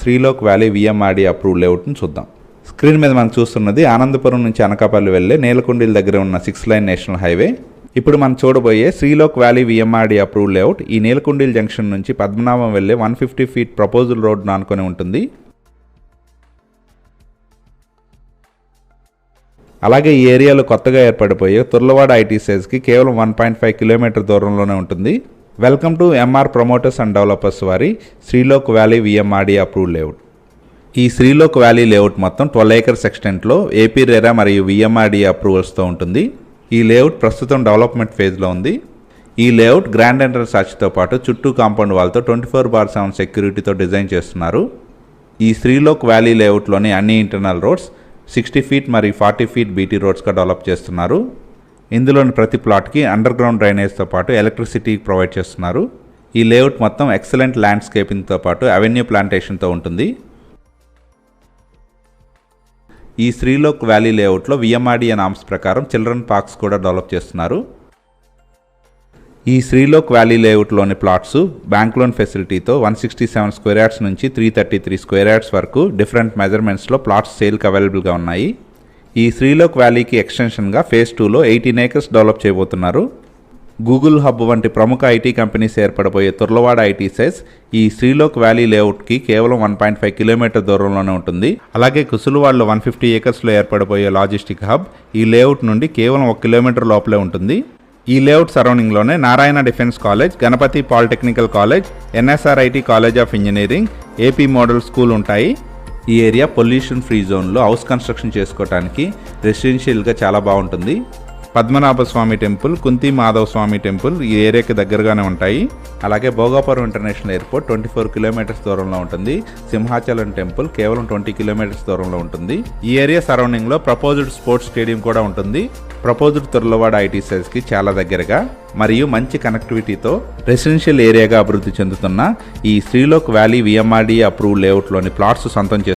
శ్రీలోక్ valley VMRD approved లేఅవుట్ని చూద్దాం. Screen మీద మనం చూస్తున్నది ఆనందపురం నుంచి అనకాపల్లి వెళ్లే నేలకొండల దగ్గర ఉన్న 6 లైన్ నేషనల్ హైవే. ఇప్పుడు మనం చూడబోయే శ్రీలోక్ వ్యాలీ విఎంఆర్డి అప్రూవ్డ్ లేఅవుట్ ఈ నేలకొండల జంక్షన్ నుంచి పద్మనాభం వెళ్లే 150 ఫీట్ ప్రపోజల్ రోడ్ను ఆనుకొని ఉంటుంది. అలాగే ఈ ఏరియాలో కొత్తగా ఏర్పడిపోయే తుర్లవాడ ఐటీసీకి కేవలం 1.5 కిలోమీటర్ దూరంలోనే ఉంటుంది. Welcome to MR promoters and developers వారి Srilok valley VMRD approved layout. ఈ శ్రీలోక్ వ్యాలీ లేఅవుట్ మొత్తం 12 ఏకర్స్ ఎక్స్టెంట్లో ఏపీ రెరా మరియు విఎంఆర్డి అప్రూవల్స్తో ఉంటుంది. ఈ లేఅవుట్ ప్రస్తుతం డెవలప్మెంట్ ఫేజ్లో ఉంది. ఈ లేఅవుట్ గ్రాండ్ ఎంట్రన్స్ ఆర్చ్తో పాటు చుట్టూ కాంపౌండ్ వాల్తో 24/7 సెక్యూరిటీతో డిజైన్ చేస్తున్నారు. ఈ శ్రీలోక్ వ్యాలీ లేఅవుట్లోని అన్ని ఇంటర్నల్ రోడ్స్ 60 ఫీట్ మరియు 40 ఫీట్ బీటీ రోడ్స్గా డెవలప్ చేస్తున్నారు. ఇందులోని ప్రతి ప్లాట్కి అండర్ గ్రౌండ్ డ్రైనేజ్తో పాటు ఎలక్ట్రిసిటీ ప్రొవైడ్ చేస్తున్నారు. ఈ లేఅవుట్ మొత్తం ఎక్సలెంట్ ల్యాండ్స్కేపింగ్తో పాటు అవెన్యూ ప్లాంటేషన్తో ఉంటుంది. ఈ శ్రీలోక్ వ్యాలీ లేఅవుట్లో విఎంఆర్డి నామ్స్ ప్రకారం చిల్డ్రన్ పార్క్స్ కూడా డెవలప్ చేస్తున్నారు. ఈ శ్రీలోక్ వ్యాలీ లేఅవుట్లోని ప్లాట్స్ బ్యాంక్ లోన్ ఫెసిలిటీతో 167 స్క్వేర్ యార్డ్స్ నుంచి 333 స్క్వేర్ యార్డ్స్ వరకు డిఫరెంట్ మెజర్మెంట్స్లో ప్లాట్స్ సేల్కి అవైలబుల్గా ఉన్నాయి. ఈ శ్రీలోక్ వ్యాలీకి ఎక్స్టెన్షన్గా ఫేజ్ 2లో 18 ఏకర్స్ డెవలప్ చేయబోతున్నారు. గూగుల్ హబ్ వంటి ప్రముఖ ఐటీ కంపెనీస్ ఏర్పడబోయే తుర్లవాడ ఐటీసీస్ ఈ శ్రీలోక్ వ్యాలీ లేఅవుట్కి కేవలం 1.5 కిలోమీటర్ దూరంలోనే ఉంటుంది. అలాగే కుసులువాడలో 150 ఏకర్స్లో ఏర్పడబోయే లాజిస్టిక్ హబ్ ఈ లేఅవుట్ నుండి కేవలం 1 కిలోమీటర్ లోపలే ఉంటుంది. ఈ లేఅవుట్ సరౌండింగ్లోనే Narayana defence college, Ganapathi polytechnical college, NSRIT college of engineering, AP model school ఉంటాయి. ఈ ఏరియా పొల్యూషన్ ఫ్రీ జోన్లో హౌస్ కన్స్ట్రక్షన్ చేసుకోవడానికి రెసిడెన్షియల్గా చాలా బాగుంటుంది. పద్మనాభ స్వామి టెంపుల్, కుంతి మాధవ స్వామి టెంపుల్ ఈ ఏరియాకి దగ్గరగానే ఉంటాయి. అలాగే భోగాపురం ఇంటర్నేషనల్ ఎయిర్పోర్ట్ 24 కిలోమీటర్స్ దూరంలో ఉంటుంది. సింహాచలం టెంపుల్ కేవలం 20 కిలోమీటర్స్ దూరంలో ఉంటుంది. ఈ ఏరియా సరౌండింగ్లో ప్రపోజ్డ్ స్పోర్ట్స్ స్టేడియం కూడా ఉంటుంది. ప్రపోజ్డ్ తుర్లవాడ ఐటీసీకి చాలా దగ్గరగా మరియు మంచి కనెక్టివిటీతో రెసిడెన్షియల్ ఏరియాగా అభివృద్ధి చెందుతున్న ఈ Srilok valley VMRD approved లేఅవుట్లోని plots సొంతం